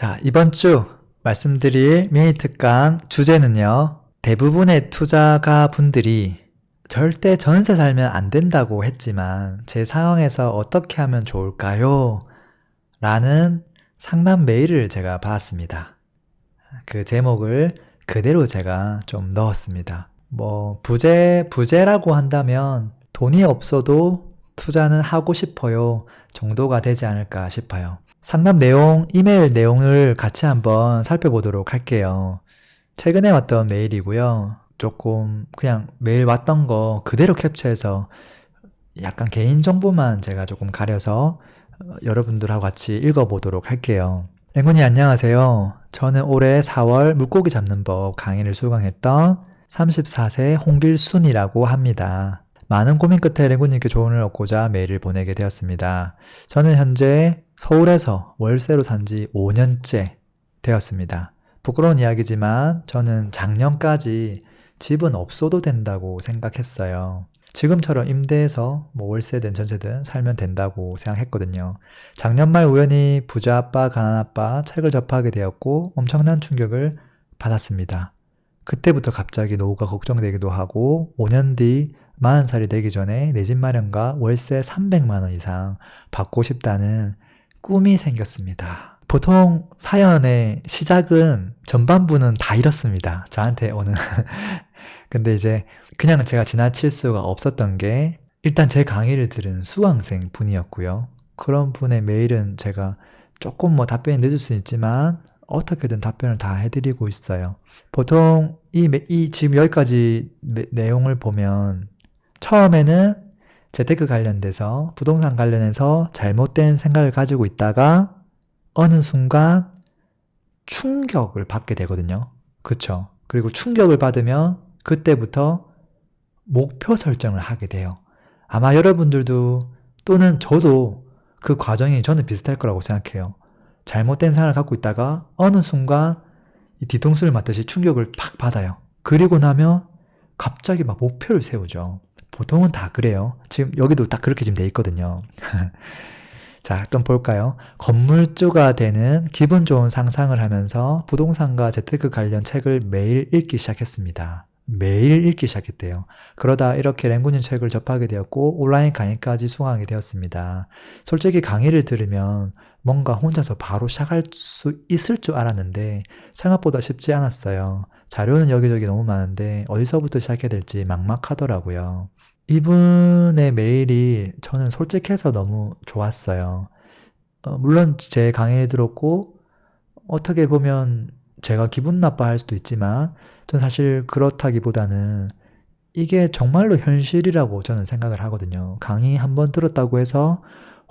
자, 이번 주 말씀드릴 미니 특강 주제는요. 대부분의 투자가 분들이 절대 전세 살면 안 된다고 했지만 제 상황에서 어떻게 하면 좋을까요? 라는 상담 메일을 제가 받았습니다. 그 제목을 그대로 제가 좀 넣었습니다. 부재라고 한다면 돈이 없어도 투자는 하고 싶어요 정도가 되지 않을까 싶어요. 상담 내용, 이메일 내용을 같이 한번 살펴보도록 할게요. 최근에 왔던 메일이고요. 조금 그냥 메일 왔던 거 그대로 캡처해서 약간 개인정보만 제가 조금 가려서 여러분들하고 같이 읽어보도록 할게요. 랭군이 안녕하세요. 저는 올해 4월 물고기 잡는 법 강의를 수강했던 34세 홍길순이라고 합니다. 많은 고민 끝에 랭군님께 조언을 얻고자 메일을 보내게 되었습니다. 저는 현재 서울에서 월세로 산 지 5년째 되었습니다. 부끄러운 이야기지만 저는 작년까지 집은 없어도 된다고 생각했어요. 지금처럼 임대해서 월세든 전세든 살면 된다고 생각했거든요. 작년 말 우연히 부자 아빠, 가난 아빠 책을 접하게 되었고 엄청난 충격을 받았습니다. 그때부터 갑자기 노후가 걱정되기도 하고 5년 뒤 40살이 되기 전에 내 집 마련과 월세 300만 원 이상 받고 싶다는 꿈이 생겼습니다. 보통 사연의 시작은 전반부는 다 이렇습니다. 저한테 오는. 근데 이제 그냥 제가 지나칠 수가 없었던 게 일단 제 강의를 들은 수강생 분이었고요. 그런 분의 메일은 제가 조금 답변이 늦을 수 있지만 어떻게든 답변을 다 해드리고 있어요. 보통 지금 여기까지 내용을 보면 처음에는 재테크 관련돼서 부동산 관련해서 잘못된 생각을 가지고 있다가 어느 순간 충격을 받게 되거든요. 그쵸? 그리고 충격을 받으면 그때부터 목표 설정을 하게 돼요. 아마 여러분들도 또는 저도 그 과정이 저는 비슷할 거라고 생각해요. 잘못된 생각을 갖고 있다가 어느 순간 이 뒤통수를 맞듯이 충격을 팍 받아요. 그리고 나면 갑자기 막 목표를 세우죠. 보통은 다 그래요. 지금 여기도 딱 그렇게 지금 돼 있거든요. 자, 또 볼까요? 건물주가 되는 기분 좋은 상상을 하면서 부동산과 재테크 관련 책을 매일 읽기 시작했습니다. 매일 읽기 시작했대요. 그러다 이렇게 랭군님 책을 접하게 되었고 온라인 강의까지 수강하게 되었습니다. 솔직히 강의를 들으면 뭔가 혼자서 바로 시작할 수 있을 줄 알았는데 생각보다 쉽지 않았어요. 자료는 여기저기 너무 많은데 어디서부터 시작해야 될지 막막하더라고요. 이분의 메일이 저는 솔직해서 너무 좋았어요. 물론 제 강의를 들었고 어떻게 보면 제가 기분 나빠할 수도 있지만 전 사실 그렇다기보다는 이게 정말로 현실이라고 저는 생각을 하거든요. 강의 한 번 들었다고 해서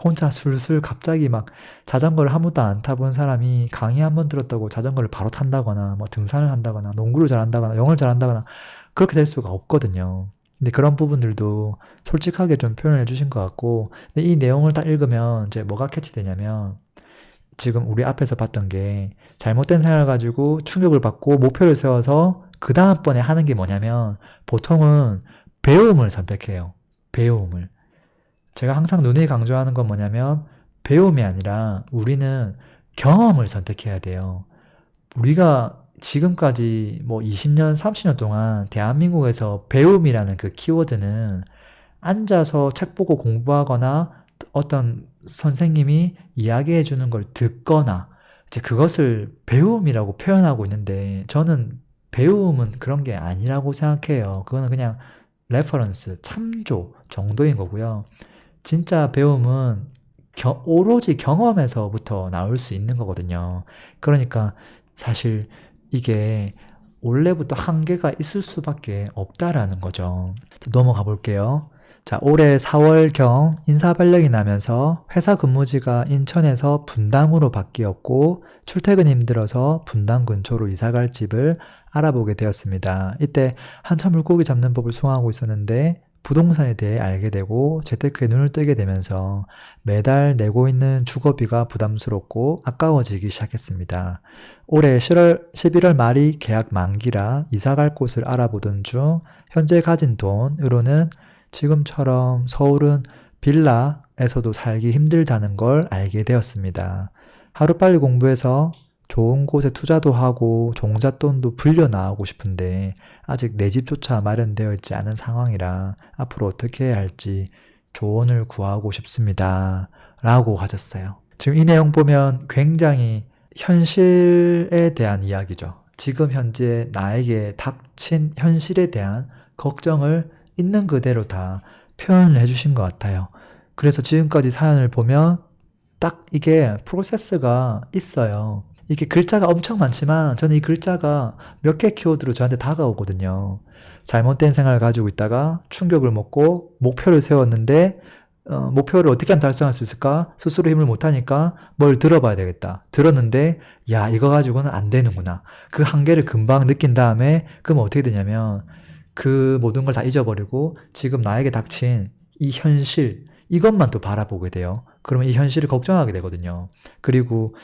혼자 술술 갑자기 막 자전거를 한 번도 안 타본 사람이 강의 한 번 들었다고 자전거를 바로 탄다거나 등산을 한다거나 농구를 잘한다거나 영어를 잘한다거나 그렇게 될 수가 없거든요. 근데 그런 부분들도 솔직하게 좀 표현을 해주신 것 같고, 근데 이 내용을 딱 읽으면 이제 뭐가 캐치되냐면 지금 우리 앞에서 봤던 게 잘못된 생각을 가지고 충격을 받고 목표를 세워서 그 다음번에 하는 게 뭐냐면 보통은 배움을 선택해요. 배움을. 제가 항상 누누이 강조하는 건 뭐냐면 배움이 아니라 우리는 경험을 선택해야 돼요. 우리가 지금까지 20년, 30년 동안 대한민국에서 배움이라는 그 키워드는 앉아서 책 보고 공부하거나 어떤 선생님이 이야기해 주는 걸 듣거나 이제 그것을 배움이라고 표현하고 있는데 저는 배움은 그런 게 아니라고 생각해요. 그거는 그냥 레퍼런스, 참조 정도인 거고요. 진짜 배움은 오로지 경험에서부터 나올 수 있는 거거든요. 그러니까 사실 이게 원래부터 한계가 있을 수밖에 없다라는 거죠. 넘어가 볼게요. 자, 올해 4월경 인사발령이 나면서 회사 근무지가 인천에서 분당으로 바뀌었고 출퇴근이 힘들어서 분당 근처로 이사갈 집을 알아보게 되었습니다. 이때 한참 물고기 잡는 법을 수강하고 있었는데 부동산에 대해 알게 되고 재테크에 눈을 뜨게 되면서 매달 내고 있는 주거비가 부담스럽고 아까워지기 시작했습니다. 올해 11월 말이 계약 만기라 이사갈 곳을 알아보던 중 현재 가진 돈으로는 지금처럼 서울은 빌라에서도 살기 힘들다는 걸 알게 되었습니다. 하루빨리 공부해서 좋은 곳에 투자도 하고 종잣돈도 불려 나오고 싶은데 아직 내 집조차 마련되어 있지 않은 상황이라 앞으로 어떻게 해야 할지 조언을 구하고 싶습니다. 라고 하셨어요. 지금 이 내용 보면 굉장히 현실에 대한 이야기죠. 지금 현재 나에게 닥친 현실에 대한 걱정을 있는 그대로 다 표현을 해주신 것 같아요. 그래서 지금까지 사연을 보면 딱 이게 프로세스가 있어요. 이게 글자가 엄청 많지만 저는 이 글자가 몇 개 키워드로 저한테 다가오거든요. 잘못된 생각을 가지고 있다가 충격을 먹고 목표를 세웠는데 목표를 어떻게 하면 달성할 수 있을까? 스스로 힘을 못하니까 뭘 들어봐야 되겠다. 들었는데 야 이거 가지고는 안 되는구나. 그 한계를 금방 느낀 다음에 그럼 어떻게 되냐면 그 모든 걸 다 잊어버리고 지금 나에게 닥친 이 현실 이것만 또 바라보게 돼요. 그러면 이 현실을 걱정하게 되거든요. 그리고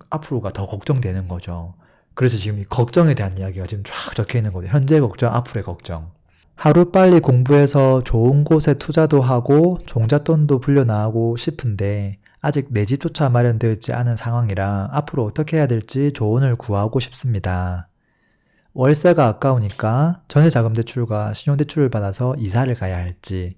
앞으로가 더 걱정되는 거죠. 그래서 지금 이 걱정에 대한 이야기가 지금 쫙 적혀 있는 거예요. 현재 걱정, 앞으로의 걱정. 하루빨리 공부해서 좋은 곳에 투자도 하고 종잣돈도 불려 나오고 싶은데 아직 내 집조차 마련되어 있지 않은 상황이라 앞으로 어떻게 해야 될지 조언을 구하고 싶습니다. 월세가 아까우니까 전세자금대출과 신용대출을 받아서 이사를 가야 할지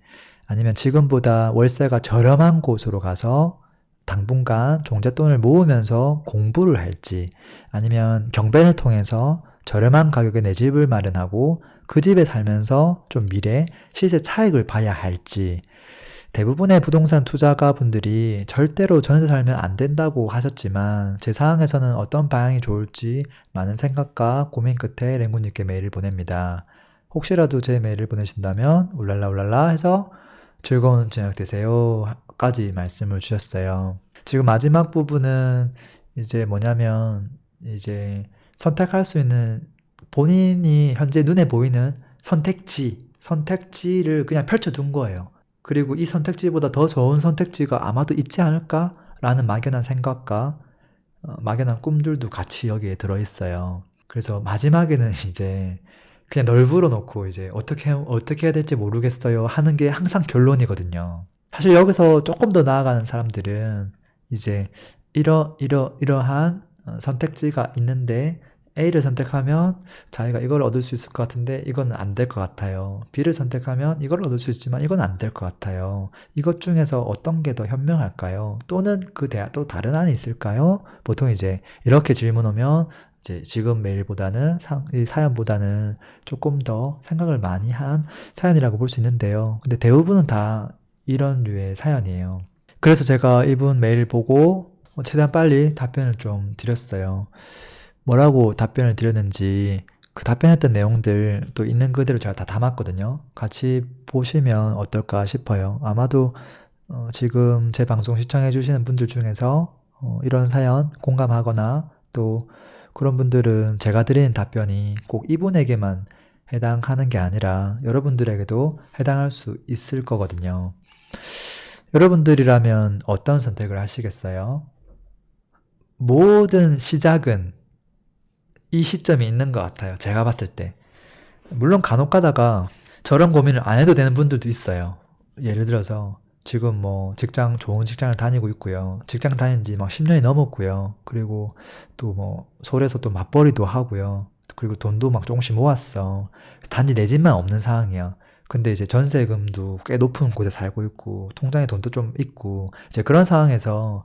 아니면 지금보다 월세가 저렴한 곳으로 가서 당분간 종잣돈을 모으면서 공부를 할지 아니면 경매를 통해서 저렴한 가격에 내 집을 마련하고 그 집에 살면서 좀 미래 시세 차익을 봐야 할지 대부분의 부동산 투자가 분들이 절대로 전세 살면 안 된다고 하셨지만 제 상황에서는 어떤 방향이 좋을지 많은 생각과 고민 끝에 랭구님께 메일을 보냅니다. 혹시라도 제 메일을 보내신다면 울랄라 해서 즐거운 저녁 되세요 까지 말씀을 주셨어요. 지금 마지막 부분은 이제 뭐냐면 이제 선택할 수 있는 본인이 현재 눈에 보이는 선택지를 그냥 펼쳐둔 거예요. 그리고 이 선택지보다 더 좋은 선택지가 아마도 있지 않을까라는 막연한 생각과 막연한 꿈들도 같이 여기에 들어있어요. 그래서 마지막에는 이제 그냥 널브러 놓고 이제 어떻게 해야 될지 모르겠어요 하는 게 항상 결론이거든요. 사실 여기서 조금 더 나아가는 사람들은 이제 이러한 선택지가 있는데 A를 선택하면 자기가 이걸 얻을 수 있을 것 같은데 이건 안 될 것 같아요. B를 선택하면 이걸 얻을 수 있지만 이건 안 될 것 같아요. 이것 중에서 어떤 게 더 현명할까요? 또는 그 대화 또 다른 안이 있을까요? 보통 이제 이렇게 질문 오면 이제 지금 메일보다는 이 사연보다는 조금 더 생각을 많이 한 사연이라고 볼 수 있는데요. 근데 대부분은 다 이런 류의 사연이에요. 그래서 제가 이분 메일 보고 최대한 빨리 답변을 좀 드렸어요. 뭐라고 답변을 드렸는지 그 답변했던 내용들 또 있는 그대로 제가 다 담았거든요. 같이 보시면 어떨까 싶어요. 아마도 지금 제 방송 시청해 주시는 분들 중에서 이런 사연 공감하거나 또 그런 분들은 제가 드리는 답변이 꼭 이분에게만 해당하는 게 아니라 여러분들에게도 해당할 수 있을 거거든요. 여러분들이라면 어떤 선택을 하시겠어요? 모든 시작은 이 시점이 있는 것 같아요. 제가 봤을 때. 물론 간혹 가다가 저런 고민을 안 해도 되는 분들도 있어요. 예를 들어서 지금 뭐 좋은 직장을 다니고 있고요. 직장 다닌 지 막 10년이 넘었고요. 그리고 또 뭐 서울에서 또 맞벌이도 하고요. 그리고 돈도 막 조금씩 모았어. 단지 내 집만 없는 상황이야. 근데 이제 전세금도 꽤 높은 곳에 살고 있고 통장에 돈도 좀 있고 이제 그런 상황에서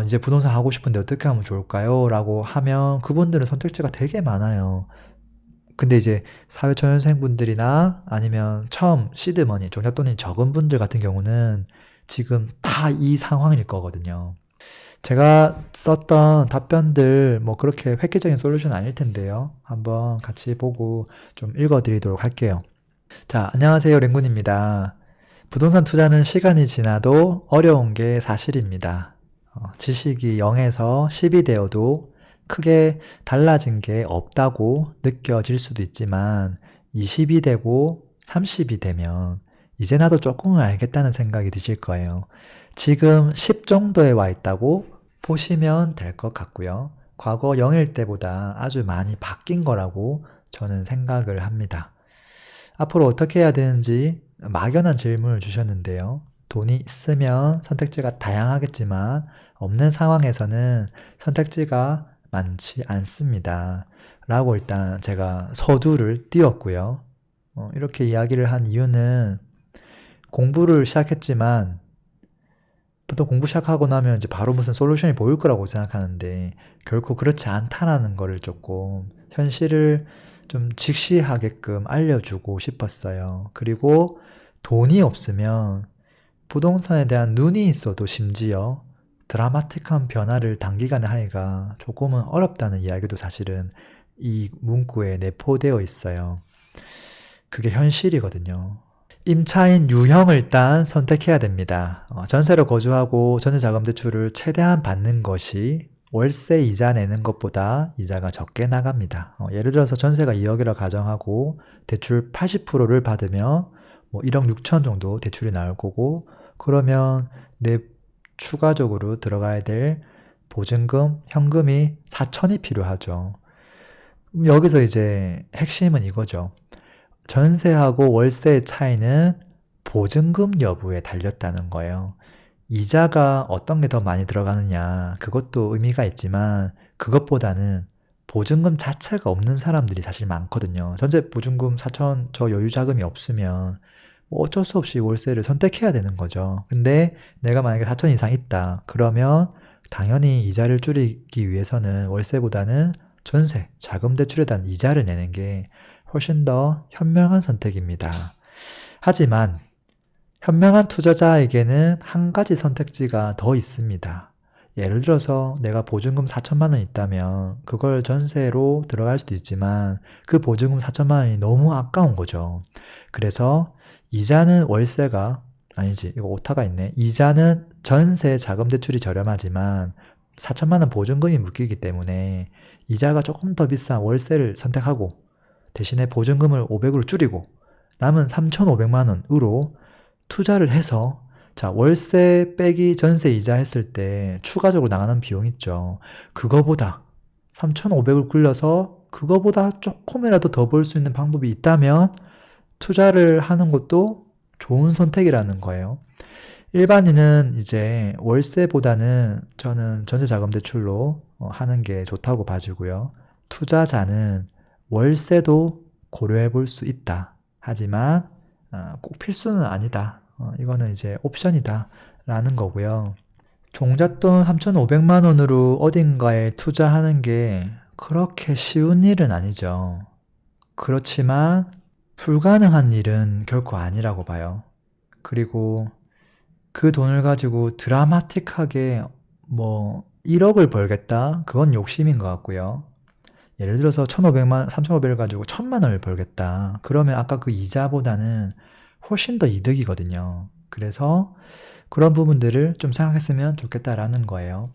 이제 부동산 하고 싶은데 어떻게 하면 좋을까요? 라고 하면 그분들은 선택지가 되게 많아요. 근데 이제 사회초년생분들이나 아니면 처음 시드머니, 종잣돈이 적은 분들 같은 경우는 지금 다 이 상황일 거거든요. 제가 썼던 답변들 뭐 그렇게 획기적인 솔루션 아닐 텐데요. 한번 같이 보고 좀 읽어드리도록 할게요. 자, 안녕하세요. 랭군입니다. 부동산 투자는 시간이 지나도 어려운 게 사실입니다. 지식이 0에서 10이 되어도 크게 달라진 게 없다고 느껴질 수도 있지만 20이 되고 30이 되면 이제 나도 조금은 알겠다는 생각이 드실 거예요. 지금 10 정도에 와 있다고 보시면 될 것 같고요. 과거 0일 때보다 아주 많이 바뀐 거라고 저는 생각을 합니다. 앞으로 어떻게 해야 되는지 막연한 질문을 주셨는데요. 돈이 있으면 선택지가 다양하겠지만 없는 상황에서는 선택지가 많지 않습니다. 라고 일단 제가 서두를 띄웠고요. 이렇게 이야기를 한 이유는 공부를 시작했지만 보통 공부 시작하고 나면 이제 바로 무슨 솔루션이 보일 거라고 생각하는데 결코 그렇지 않다라는 거를 조금 현실을 좀 직시하게끔 알려주고 싶었어요. 그리고 돈이 없으면 부동산에 대한 눈이 있어도 심지어 드라마틱한 변화를 단기간에 하기가 조금은 어렵다는 이야기도 사실은 이 문구에 내포되어 있어요. 그게 현실이거든요. 임차인 유형을 일단 선택해야 됩니다. 전세로 거주하고 전세자금대출을 최대한 받는 것이 월세 이자 내는 것보다 이자가 적게 나갑니다. 예를 들어서 전세가 2억이라 가정하고 대출 80%를 받으면 뭐 1억 6천 정도 대출이 나올 거고 그러면 내 추가적으로 들어가야 될 보증금, 현금이 4천이 필요하죠. 여기서 이제 핵심은 이거죠. 전세하고 월세의 차이는 보증금 여부에 달렸다는 거예요. 이자가 어떤 게 더 많이 들어가느냐, 그것도 의미가 있지만, 그것보다는 보증금 자체가 없는 사람들이 사실 많거든요. 전세 보증금 4천, 저 여유 자금이 없으면, 뭐 어쩔 수 없이 월세를 선택해야 되는 거죠. 근데 내가 만약에 4천 이상 있다. 그러면 당연히 이자를 줄이기 위해서는 월세보다는 전세, 자금 대출에 대한 이자를 내는 게 훨씬 더 현명한 선택입니다. 하지만 현명한 투자자에게는 한 가지 선택지가 더 있습니다. 예를 들어서 내가 보증금 4천만 원 있다면 그걸 전세로 들어갈 수도 있지만 그 보증금 4천만 원이 너무 아까운 거죠. 그래서 이자는 월세가 아니지 이거 오타가 있네. 이자는 전세 자금 대출이 저렴하지만 4천만 원 보증금이 묶이기 때문에 이자가 조금 더 비싼 월세를 선택하고 대신에 보증금을 500으로 줄이고 남은 3,500만 원으로 투자를 해서 자 월세 빼기 전세 이자 했을 때 추가적으로 나가는 비용 있죠. 그거보다 3,500을 굴려서 그거보다 조금이라도 더 벌 수 있는 방법이 있다면 투자를 하는 것도 좋은 선택이라는 거예요. 일반인은 이제 월세보다는 저는 전세자금대출로 하는 게 좋다고 봐주고요. 투자자는 월세도 고려해 볼 수 있다. 하지만 꼭 필수는 아니다. 이거는 이제 옵션이다. 라는 거고요. 종잣돈 3,500만 원으로 어딘가에 투자하는 게 그렇게 쉬운 일은 아니죠. 그렇지만 불가능한 일은 결코 아니라고 봐요. 그리고 그 돈을 가지고 드라마틱하게 뭐 1억을 벌겠다? 그건 욕심인 것 같고요. 예를 들어서 3,500을 가지고 1,000만 원을 벌겠다. 그러면 아까 그 이자보다는 훨씬 더 이득이거든요. 그래서 그런 부분들을 좀 생각했으면 좋겠다라는 거예요.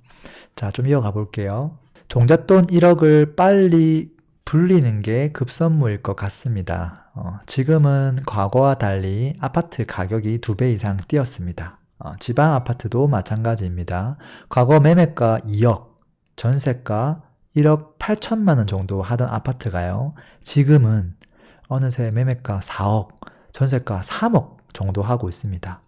자, 좀 이어가 볼게요. 종잣돈 1억을 빨리 불리는 게 급선무일 것 같습니다. 지금은 과거와 달리 아파트 가격이 2배 이상 뛰었습니다. 지방 아파트도 마찬가지입니다. 과거 매매가 2억, 전세가 1억 8천만 원 정도 하던 아파트가요. 지금은 어느새 매매가 4억, 전세가 3억 정도 하고 있습니다.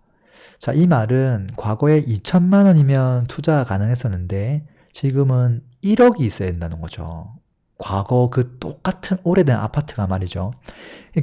자, 이 말은 과거에 2천만 원이면 투자 가능했었는데 지금은 1억이 있어야 된다는 거죠. 과거 그 똑같은 오래된 아파트가 말이죠.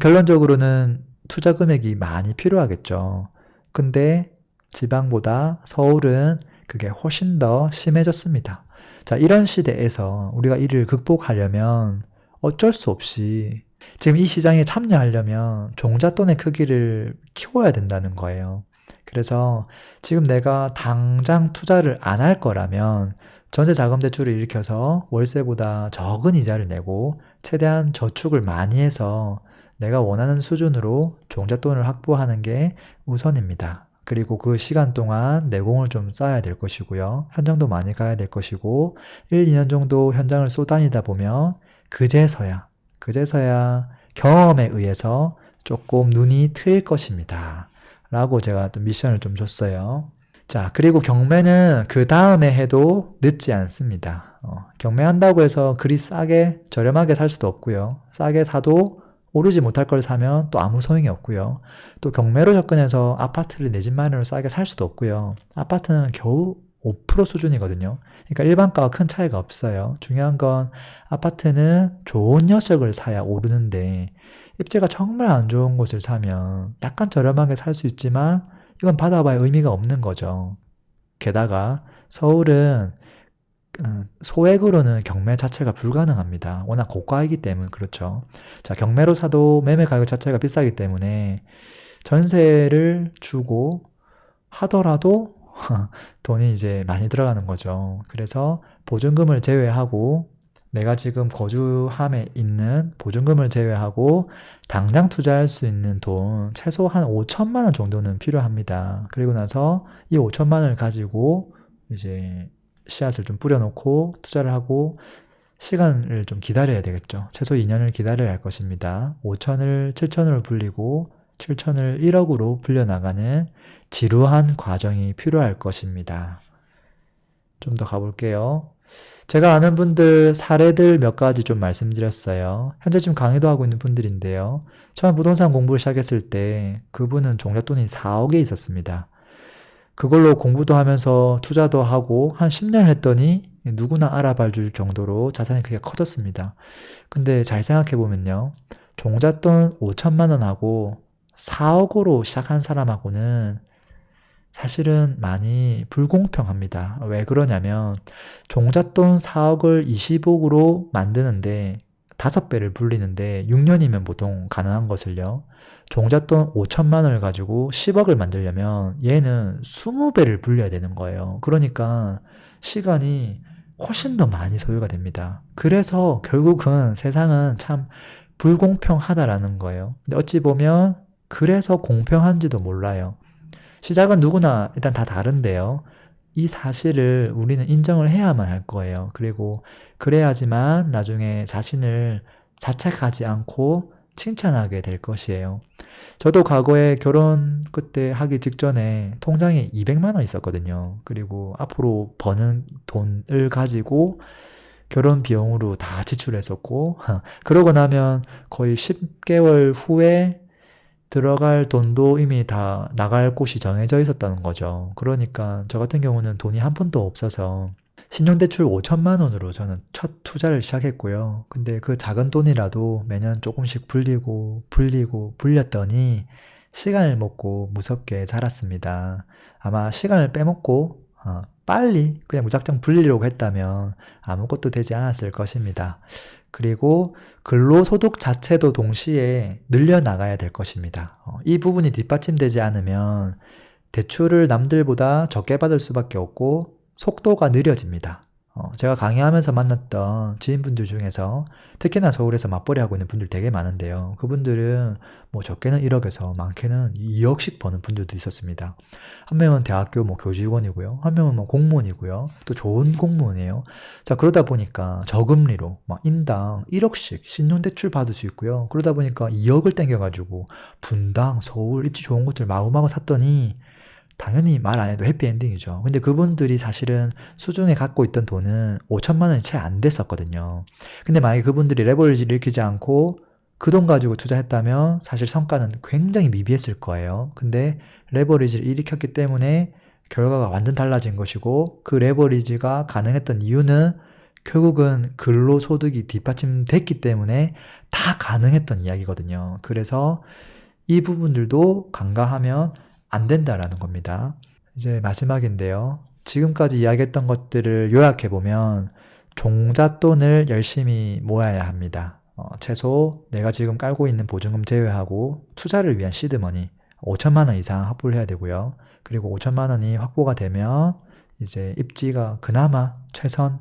결론적으로는 투자 금액이 많이 필요하겠죠. 근데 지방보다 서울은 그게 훨씬 더 심해졌습니다. 자, 이런 시대에서 우리가 이를 극복하려면 어쩔 수 없이 지금 이 시장에 참여하려면 종잣돈의 크기를 키워야 된다는 거예요. 그래서 지금 내가 당장 투자를 안 할 거라면 전세자금대출을 일으켜서 월세보다 적은 이자를 내고 최대한 저축을 많이 해서 내가 원하는 수준으로 종잣돈을 확보하는 게 우선입니다. 그리고 그 시간 동안 내공을 좀 쌓아야 될 것이고요. 현장도 많이 가야 될 것이고 1, 2년 정도 현장을 쏘다니다 보면 그제서야 경험에 의해서 조금 눈이 트일 것입니다. 라고 제가 또 미션을 좀 줬어요. 자, 그리고 경매는 그 다음에 해도 늦지 않습니다. 경매한다고 해서 그리 싸게 저렴하게 살 수도 없고요. 싸게 사도 오르지 못할 걸 사면 또 아무 소용이 없고요. 또 경매로 접근해서 아파트를 내 집 마련으로 싸게 살 수도 없고요. 아파트는 겨우 5% 수준이거든요. 그러니까 일반가와 큰 차이가 없어요. 중요한 건 아파트는 좋은 녀석을 사야 오르는데 입지가 정말 안 좋은 곳을 사면 약간 저렴하게 살 수 있지만 이건 받아봐야 의미가 없는 거죠. 게다가 서울은 소액으로는 경매 자체가 불가능합니다. 워낙 고가이기 때문에 그렇죠. 자, 경매로 사도 매매 가격 자체가 비싸기 때문에 전세를 주고 하더라도 돈이 이제 많이 들어가는 거죠. 그래서 보증금을 제외하고 내가 지금 거주함에 있는 보증금을 제외하고 당장 투자할 수 있는 돈 최소 한 5천만 원 정도는 필요합니다. 그리고 나서 이 5천만 원을 가지고 이제 씨앗을 좀 뿌려놓고 투자를 하고 시간을 좀 기다려야 되겠죠. 최소 2년을 기다려야 할 것입니다. 5천을 7천으로 불리고 7천을 1억으로 불려나가는 지루한 과정이 필요할 것입니다. 좀 더 가볼게요. 제가 아는 분들 사례들 몇 가지 좀 말씀드렸어요. 현재 지금 강의도 하고 있는 분들인데요. 처음 부동산 공부를 시작했을 때 그분은 종잣돈이 4억에 있었습니다. 그걸로 공부도 하면서 투자도 하고 한 10년 했더니 누구나 알아봐 줄 정도로 자산이 크게 커졌습니다. 근데 잘 생각해보면요. 종잣돈 5천만 원하고 4억으로 시작한 사람하고는 사실은 많이 불공평합니다. 왜 그러냐면 종잣돈 4억을 20억으로 만드는데 5배를 불리는데 6년이면 보통 가능한 것을요. 종잣돈 5천만 원을 가지고 10억을 만들려면 얘는 20배를 불려야 되는 거예요. 그러니까 시간이 훨씬 더 많이 소요가 됩니다. 그래서 결국은 세상은 참 불공평하다라는 거예요. 근데 어찌 보면 그래서 공평한지도 몰라요. 시작은 누구나 일단 다 다른데요. 이 사실을 우리는 인정을 해야만 할 거예요. 그리고 그래야지만 나중에 자신을 자책하지 않고 칭찬하게 될 것이에요. 저도 과거에 결혼 그때 하기 직전에 통장에 200만 원 있었거든요. 그리고 앞으로 버는 돈을 가지고 결혼 비용으로 다 지출했었고, 그러고 나면 거의 10개월 후에 들어갈 돈도 이미 다 나갈 곳이 정해져 있었다는 거죠. 그러니까 저 같은 경우는 돈이 한 푼도 없어서 신용대출 5천만 원으로 저는 첫 투자를 시작했고요. 근데 그 작은 돈이라도 매년 조금씩 불렸더니 시간을 먹고 무섭게 자랐습니다. 아마 시간을 빼먹고 빨리 그냥 무작정 불리려고 했다면 아무것도 되지 않았을 것입니다. 그리고 근로소득 자체도 동시에 늘려나가야 될 것입니다. 이 부분이 뒷받침되지 않으면 대출을 남들보다 적게 받을 수밖에 없고 속도가 느려집니다. 제가 강의하면서 만났던 지인분들 중에서 특히나 서울에서 맞벌이 하고 있는 분들 되게 많은데요. 그분들은 뭐 적게는 1억에서 많게는 2억씩 버는 분들도 있었습니다. 한 명은 대학교 뭐 교직원이고요. 한 명은 뭐 공무원이고요. 또 좋은 공무원이에요. 자, 그러다 보니까 저금리로 막 인당 1억씩 신용대출 받을 수 있고요. 그러다 보니까 2억을 땡겨가지고 분당, 서울 입지 좋은 곳들 마구마구 샀더니 당연히 말 안 해도 해피엔딩이죠. 근데 그분들이 사실은 수중에 갖고 있던 돈은 5천만 원이 채 안 됐었거든요. 근데 만약에 그분들이 레버리지를 일으키지 않고 그 돈 가지고 투자했다면 사실 성과는 굉장히 미비했을 거예요. 근데 레버리지를 일으켰기 때문에 결과가 완전 달라진 것이고 그 레버리지가 가능했던 이유는 결국은 근로소득이 뒷받침됐기 때문에 다 가능했던 이야기거든요. 그래서 이 부분들도 간과하면 안 된다라는 겁니다. 이제 마지막인데요. 지금까지 이야기했던 것들을 요약해보면 종잣돈을 열심히 모아야 합니다. 최소 내가 지금 깔고 있는 보증금 제외하고 투자를 위한 시드머니 5천만 원 이상 확보를 해야 되고요. 그리고 5천만 원이 확보가 되면 이제 입지가 그나마 최선,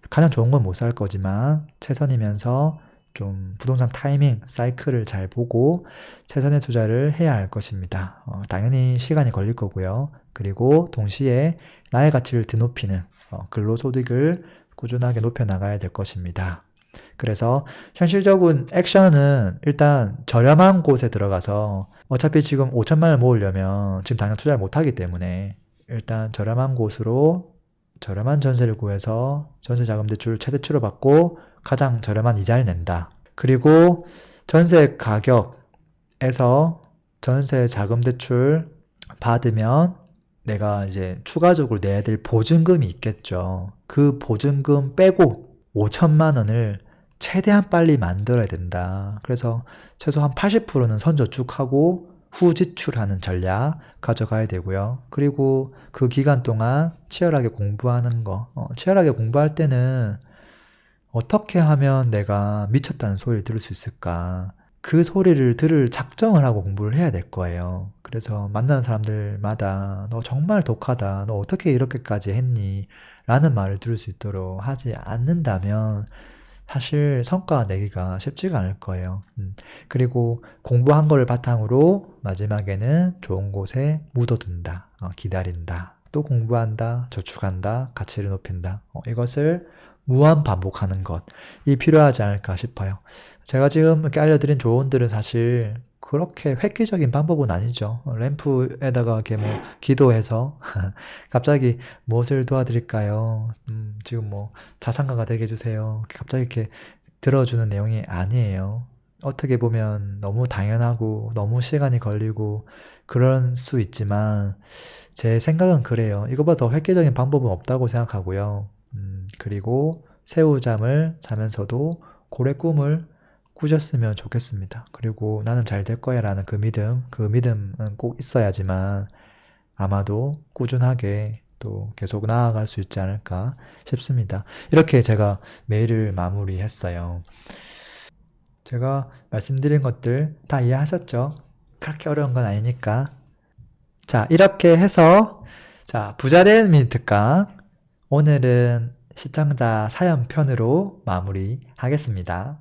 가장 좋은 건 못 살 거지만 최선이면서 좀 부동산 타이밍, 사이클을 잘 보고 최선의 투자를 해야 할 것입니다. 당연히 시간이 걸릴 거고요. 그리고 동시에 나의 가치를 드높이는 근로소득을 꾸준하게 높여나가야 될 것입니다. 그래서 현실적인 액션은 일단 저렴한 곳에 들어가서 어차피 지금 5천만 원을 모으려면 지금 당장 투자를 못하기 때문에 일단 저렴한 곳으로 저렴한 전세를 구해서 전세자금 대출 최대치로 받고 가장 저렴한 이자를 낸다. 그리고 전세 가격에서 전세 자금 대출 받으면 내가 이제 추가적으로 내야 될 보증금이 있겠죠. 그 보증금 빼고 5천만 원을 최대한 빨리 만들어야 된다. 그래서 최소한 80%는 선저 쭉 하고 후 지출하는 전략 가져가야 되고요. 그리고 그 기간 동안 치열하게 공부하는 거. 치열하게 공부할 때는 어떻게 하면 내가 미쳤다는 소리를 들을 수 있을까? 그 소리를 들을 작정을 하고 공부를 해야 될 거예요. 그래서 만나는 사람들마다 너 정말 독하다. 너 어떻게 이렇게까지 했니? 라는 말을 들을 수 있도록 하지 않는다면 사실 성과 내기가 쉽지가 않을 거예요. 그리고 공부한 거를 바탕으로 마지막에는 좋은 곳에 묻어둔다. 기다린다. 또 공부한다. 저축한다. 가치를 높인다. 이것을 무한 반복하는 것이 필요하지 않을까 싶어요. 제가 지금 이렇게 알려드린 조언들은 사실 그렇게 획기적인 방법은 아니죠. 램프에다가 이렇게 뭐 기도해서 갑자기 무엇을 도와드릴까요? 지금 뭐 자산가가 되게 해주세요. 갑자기 이렇게 들어주는 내용이 아니에요. 어떻게 보면 너무 당연하고 너무 시간이 걸리고 그럴 수 있지만 제 생각은 그래요. 이거보다 더 획기적인 방법은 없다고 생각하고요. 그리고 새우잠을 자면서도 고래 꿈을 꾸셨으면 좋겠습니다. 그리고 나는 잘 될 거야 라는 그 믿음은 꼭 있어야지만 아마도 꾸준하게 또 계속 나아갈 수 있지 않을까 싶습니다. 이렇게 제가 메일을 마무리했어요. 제가 말씀드린 것들 다 이해하셨죠? 그렇게 어려운 건 아니니까. 자, 이렇게 해서 자, 부자된 미니특강 오늘은 시청자 사연 편으로 마무리하겠습니다.